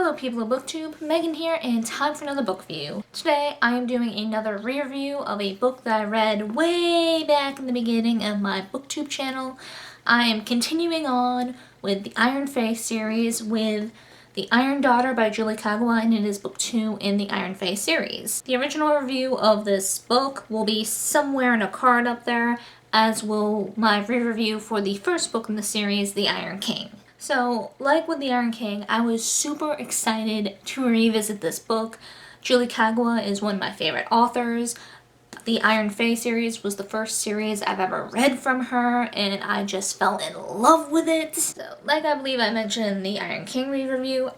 Hello people of BookTube, Megan here, and time for another book review. Today I am doing another re-review of a book that I read way back in the beginning of my BookTube channel. I am continuing on with the Iron Fae series with The Iron Daughter by Julie Kagawa, and it is book 2 in the Iron Fae series. The original review of this book will be somewhere in a card up there, as will my re-review for the first book in the series, The Iron King. So, like with The Iron King, I was super excited to revisit this book. Julie Kagawa is one of my favorite authors. The Iron Fae series was the first series I've ever read from her, and I just fell in love with it. So, like I believe I mentioned in the Iron King re-review,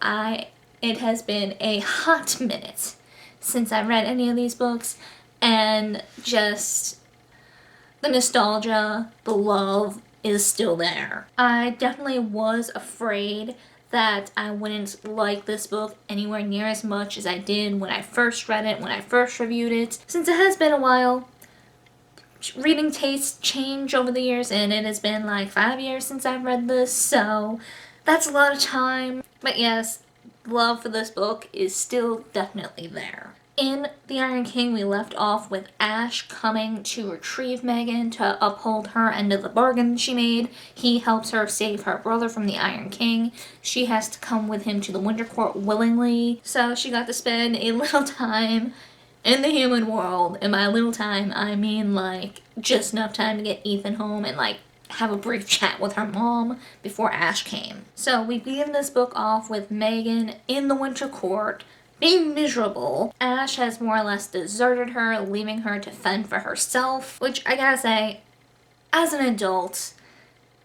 it has been a hot minute since I've read any of these books, and just the nostalgia, the love, is still there. I definitely was afraid that I wouldn't like this book anywhere near as much as I did when I first read it, when I first reviewed it. Since it has been a while, reading tastes change over the years, and it has been like 5 years since I've read this, so that's a lot of time. But yes, love for this book is still definitely there. In The Iron King, we left off with Ash coming to retrieve Megan to uphold her end of the bargain she made. He helps her save her brother from the Iron King. She has to come with him to the Winter Court willingly, so she got to spend a little time in the human world. And by little time, I mean like just enough time to get Ethan home and like have a brief chat with her mom before Ash came. So we begin this book off with Megan in the Winter Court, being miserable. Ash has more or less deserted her, leaving her to fend for herself, which I gotta say, as an adult,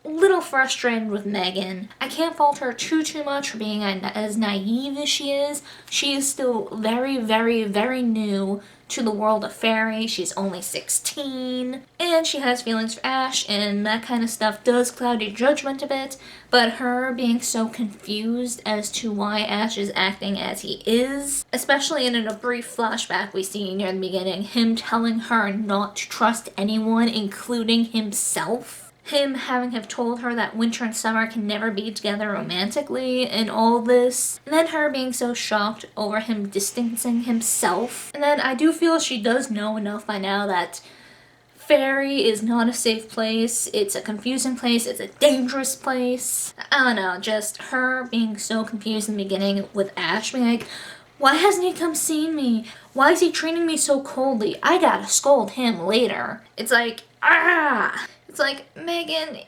a little frustrated with Megan. I can't fault her too much for being as naive as she is. She is still very, very, very new to the world of fairy. She's only 16, and she has feelings for Ash, and that kind of stuff does cloud your judgment a bit, but her being so confused as to why Ash is acting as he is, especially in a brief flashback we see near the beginning, him telling her not to trust anyone, including himself. Him having have told her that winter and summer can never be together romantically and all this. And then her being so shocked over him distancing himself. And then I do feel she does know enough by now that fairy is not a safe place. It's a confusing place. It's a dangerous place. I don't know, just her being so confused in the beginning with Ash being like, why hasn't he come see me? Why is he treating me so coldly? I gotta scold him later. It's like, ah! It's like, Megan,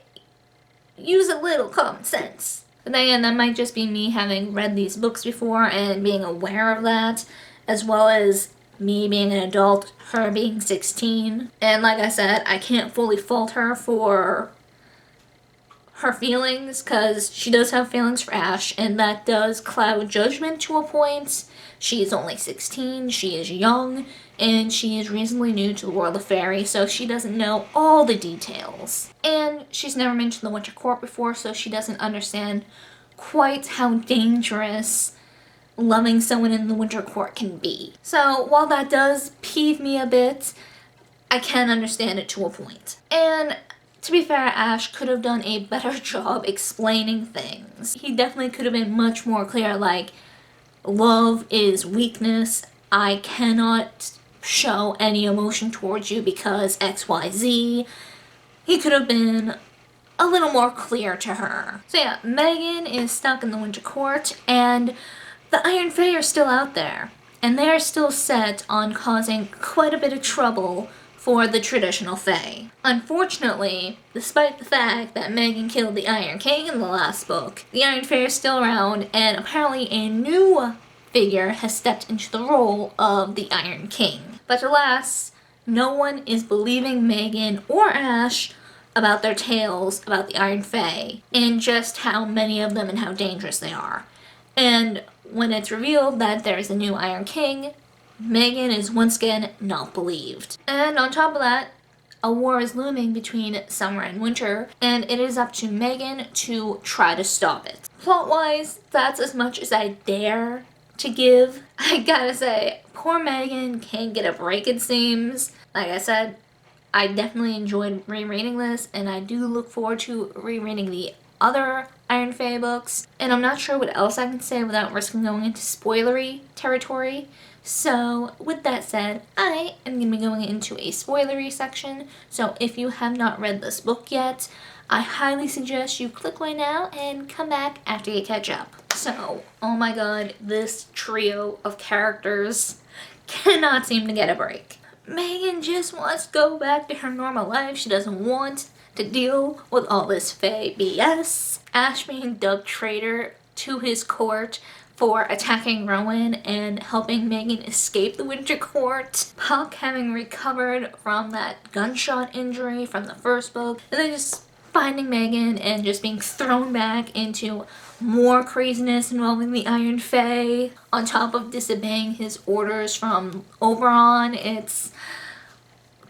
use a little common sense. But then again, that might just be me having read these books before and being aware of that, as well as me being an adult, her being 16. And like I said, I can't fully fault her for her feelings, because she does have feelings for Ash, and that does cloud judgment to a point. She is only 16, she is young, and she is reasonably new to the world of fairy, so she doesn't know all the details. And she's never been to the Winter Court before, so she doesn't understand quite how dangerous loving someone in the Winter Court can be. So while that does peeve me a bit, I can understand it to a point. And to be fair, Ash could have done a better job explaining things. He definitely could have been much more clear, like, love is weakness. I cannot show any emotion towards you because XYZ. He could have been a little more clear to her. So yeah, Megan is stuck in the Winter Court, and the Iron Fae are still out there. And they are still set on causing quite a bit of trouble for the traditional Fae. Unfortunately, despite the fact that Megan killed the Iron King in the last book, the Iron Fae are still around, and apparently a new figure has stepped into the role of the Iron King. But alas, no one is believing Megan or Ash about their tales about the Iron Fae, and just how many of them and how dangerous they are. And when it's revealed that there is a new Iron King, Megan is once again not believed. And on top of that, a war is looming between summer and winter, and it is up to Megan to try to stop it. Plot-wise, that's as much as I dare to give. I gotta say, poor Megan can't get a break, it seems. Like I said, I definitely enjoyed rereading this, and I do look forward to rereading the other Iron Fae books, and I'm not sure what else I can say without risking going into spoilery territory. So with that said, I am going to be going into a spoilery section, so if you have not read this book yet, I highly suggest you click right now and come back after you catch up. So, oh my god, this trio of characters cannot seem to get a break. Megan just wants to go back to her normal life. She doesn't want to deal with all this Fae BS. Ash being dubbed traitor to his court for attacking Rowan and helping Megan escape the Winter Court. Puck having recovered from that gunshot injury from the first book. And then just finding Megan and just being thrown back into more craziness involving the Iron Fae, on top of disobeying his orders from Oberon. It's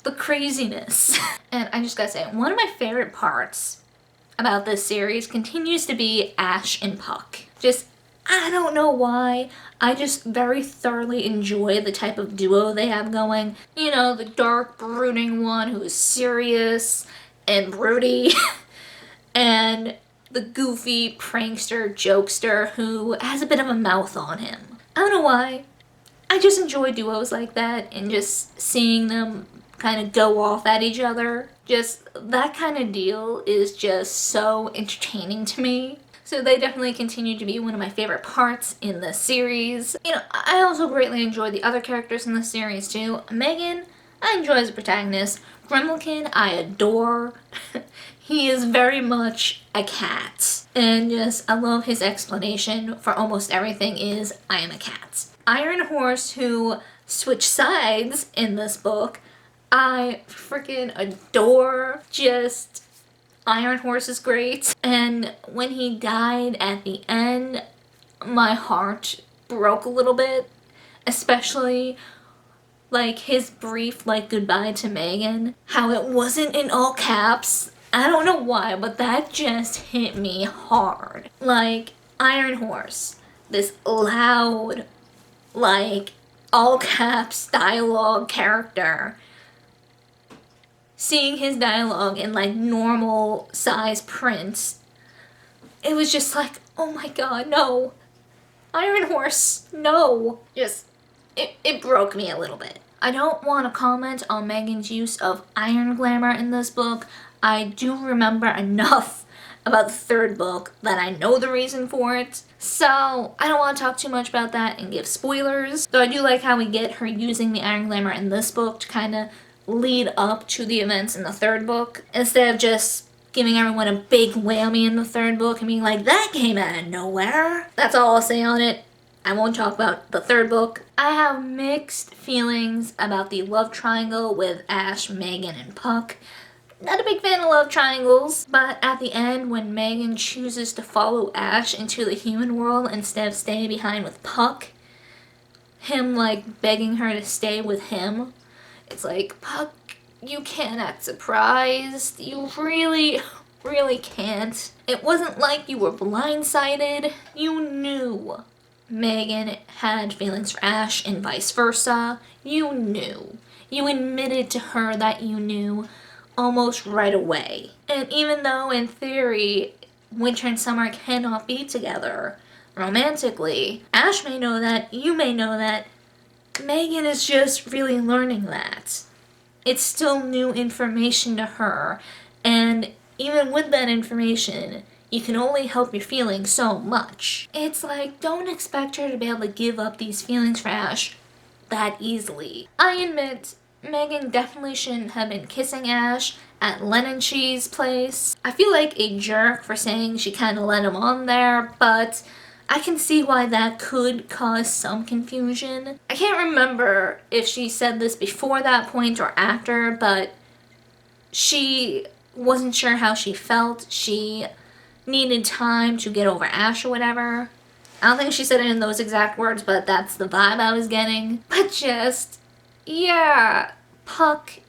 the craziness. And I just gotta say, one of my favorite parts about this series continues to be Ash and Puck. Just, I don't know why, I just very thoroughly enjoy the type of duo they have going. You know, the dark, brooding one who is serious and broody, and the goofy prankster jokester who has a bit of a mouth on him. I don't know why, I just enjoy duos like that and just seeing them kind of go off at each other. Just that kind of deal is just so entertaining to me. So they definitely continue to be one of my favorite parts in the series. You know, I also greatly enjoy the other characters in the series too. Megan, I enjoy as a protagonist. Gremlinkin, I adore. He is very much a cat. And just, I love his explanation for almost everything is, I am a cat. Iron Horse, who switched sides in this book, I freaking adore. Just, Iron Horse is great. And when he died at the end, my heart broke a little bit. Especially like his brief goodbye to Megan. How it wasn't in all caps. I don't know why, but that just hit me hard. Like, Iron Horse, this loud, all caps dialogue character, seeing his dialogue in normal size print, it was just like, oh my god, no. Iron Horse, no. Just, it broke me a little bit. I don't want to comment on Megan's use of iron glamour in this book. I do remember enough about the third book that I know the reason for it. So I don't want to talk too much about that and give spoilers. Though I do like how we get her using the iron glamour in this book to kind of lead up to the events in the third book, instead of just giving everyone a big whammy in the third book and being like, that came out of nowhere. That's all I'll say on it. I won't talk about the third book. I have mixed feelings about the love triangle with Ash, Megan, and Puck. Not a big fan of love triangles, but at the end when Megan chooses to follow Ash into the human world instead of staying behind with Puck, him begging her to stay with him, it's like, Puck, you can't act surprised. You really can't. It wasn't like you were blindsided. You knew Megan had feelings for Ash and vice versa. You knew. You admitted to her that you knew almost right away. And even though in theory winter and summer cannot be together romantically, Ash may know that, you may know that, Megan is just really learning that. It's still new information to her, and even with that information, you can only help your feelings so much. It's like, don't expect her to be able to give up these feelings for Ash that easily. I admit, Megan definitely shouldn't have been kissing Ash at Len & Chee's place. I feel like a jerk for saying she kind of let him on there, but I can see why that could cause some confusion. I can't remember if she said this before that point or after, but she wasn't sure how she felt. She needed time to get over Ash or whatever. I don't think she said it in those exact words, but that's the vibe I was getting. But just, yeah, Puck,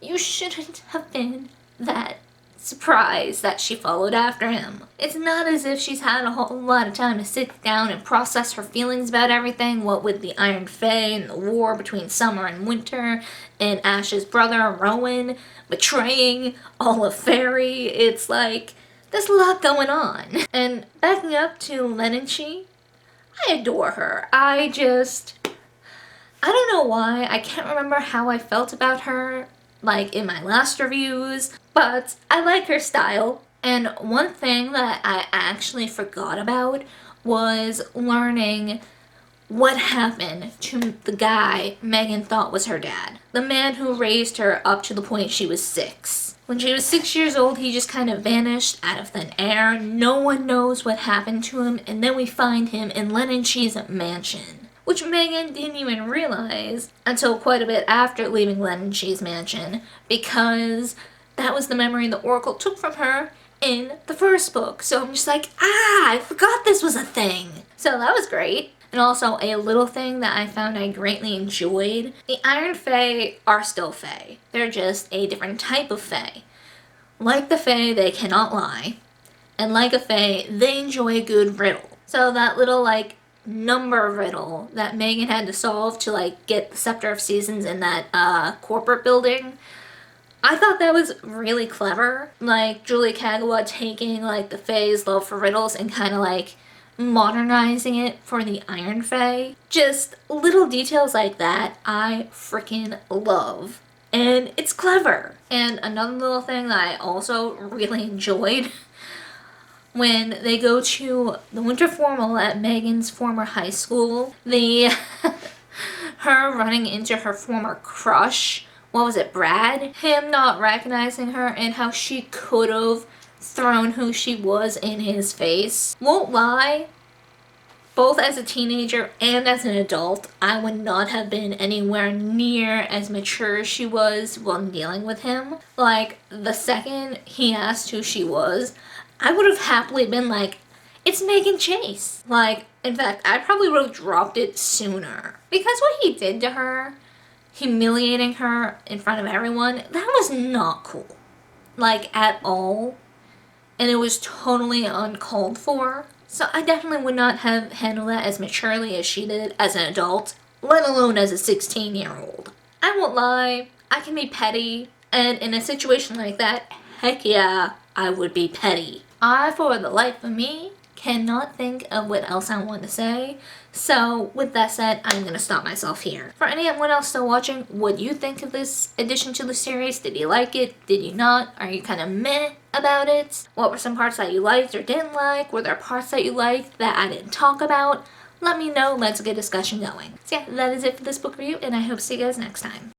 you shouldn't have been that surprised that she followed after him. It's not as if she's had a whole lot of time to sit down and process her feelings about everything, what with the Iron Fae and the war between summer and winter, and Ash's brother Rowan betraying all of Fairy. It's like, there's a lot going on. And backing up to Lenenchi, I adore her. I don't know why. I can't remember how I felt about her, like in my last reviews, but I like her style. And one thing that I actually forgot about was learning what happened to the guy Megan thought was her dad. The man who raised her up to the point she was 6. When she was 6 years old, he just kind of vanished out of thin air. No one knows what happened to him, and then we find him in Lenenchi's mansion, which Megan didn't even realize until quite a bit after leaving Lenenchi's mansion, because that was the memory the Oracle took from her in the first book. So I'm just like, I forgot this was a thing. So that was great. And also a little thing that I found I greatly enjoyed. The Iron Fae are still Fae. They're just a different type of Fae. Like the Fae, they cannot lie. And like a Fae, they enjoy a good riddle. So that little like number riddle that Megan had to solve to like get the Scepter of Seasons in that corporate building, I thought that was really clever. Like Julie Kagawa taking like the Fae's love for riddles and kind of like modernizing it for the Iron Fae. Just little details like that I freaking love. And it's clever. And another little thing that I also really enjoyed, when they go to the winter formal at Megan's former high school, her running into her former crush, what was it, Brad? Him not recognizing her and how she could have thrown who she was in his face. Won't lie, both as a teenager and as an adult, I would not have been anywhere near as mature as she was while dealing with him. Like, the second he asked who she was, I would have happily been like, it's Megan Chase. Like, in fact, I probably would have dropped it sooner. Because what he did to her, humiliating her in front of everyone, that was not cool. Like, at all. And it was totally uncalled for. So I definitely would not have handled that as maturely as she did as an adult, let alone as a 16-year-old. I won't lie, I can be petty, and in a situation like that, heck yeah, I would be petty. I, for the life of me, cannot think of what else I want to say. So with that said, I'm going to stop myself here. For anyone else still watching, what do you think of this addition to the series? Did you like it? Did you not? Are you kind of meh about it? What were some parts that you liked or didn't like? Were there parts that you liked that I didn't talk about? Let me know. Let's get a discussion going. So yeah, that is it for this book review, and I hope to see you guys next time.